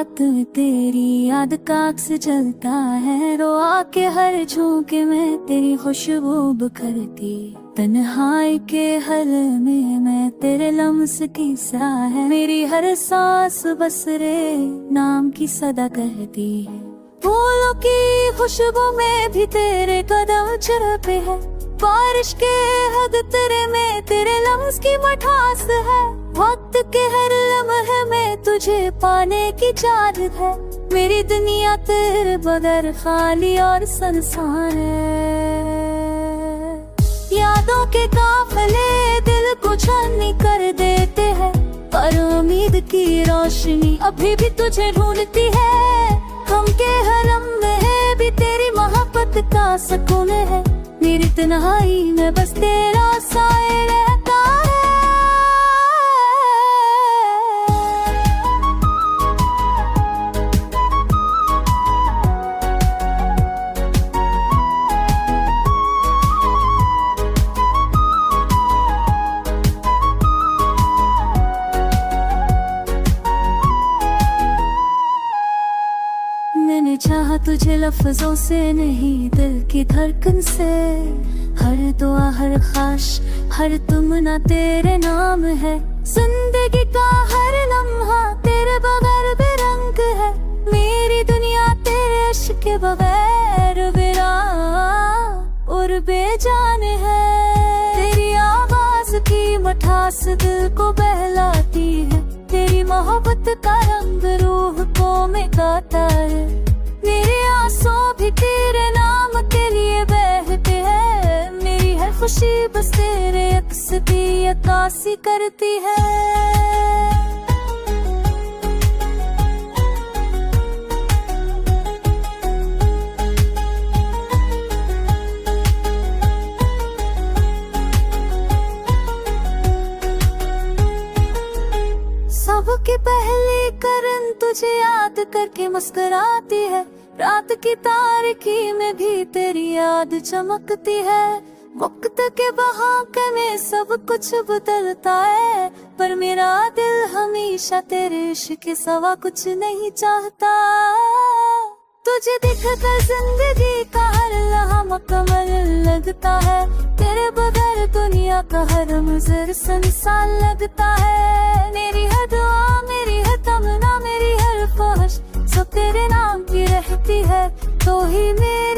रात में तेरी याद का अक्स जलता है। रो आके हर झोंके में तेरी खुशबू बिखरती, तन्हाई के हल में मैं तेरे लम्स की सा है। मेरी हर सांस बस रे नाम की सदा कहती है। फूलों की खुशबू में भी तेरे कदम छुपे हैं, बारिश के हद तेरे में तेरे लम्स की मिठास है। वक्त के हर लम्हे में तुझे पाने की चाहत है। मेरी दुनिया तेरे बगैर खाली और सुनसान है। यादों के काफिले दिल को छानी कर देते हैं, पर उम्मीद की रोशनी अभी भी तुझे ढूंढती है। हम के हरम में भी तेरी मोहब्बत का सुकून है। मेरी तन्हाई में बस तेरा साए रहता है। मैंने चाहा तुझे लफ्जों से नहीं, दिल की धड़कन से। हर दुआ हर ख्वाहिश हर तुमना तेरे नाम है। जिंदगी का हर लम्हा तेरे बगैर बेरंग है। मेरी दुनिया तेरे इश्क के बगैर वीरान और बेजान है। तेरी आवाज की मिठास दिल को बहलाती है। तेरी मोहब्बत का रंग रूह को मिटाता है। मेरे आंसू भी तेरे नाम के लिए बहते हैं। मेरी हर खुशी बस तेरे अक्स की अक्कासी करती है। सबकी पहली करन तुझे याद करके मुस्कुराती है। रात की तारीकी में भी तेरी याद चमकती है। वक्त के बहाके में सब कुछ बदलता है, पर मेरा दिल हमेशा तेरे इश्क के सिवा कुछ नहीं चाहता। तुझे दिखकर जिंदगी का हर लम्हा मुकम्मल लगता है। तेरे बगैर दुनिया का हर मंजर सुनसान लगता है। मेरी हर दुआ मेरी हर तमन्ना मेरी हर ख्वाहिश सब तेरे नाम की रहती है। तो ही मेरे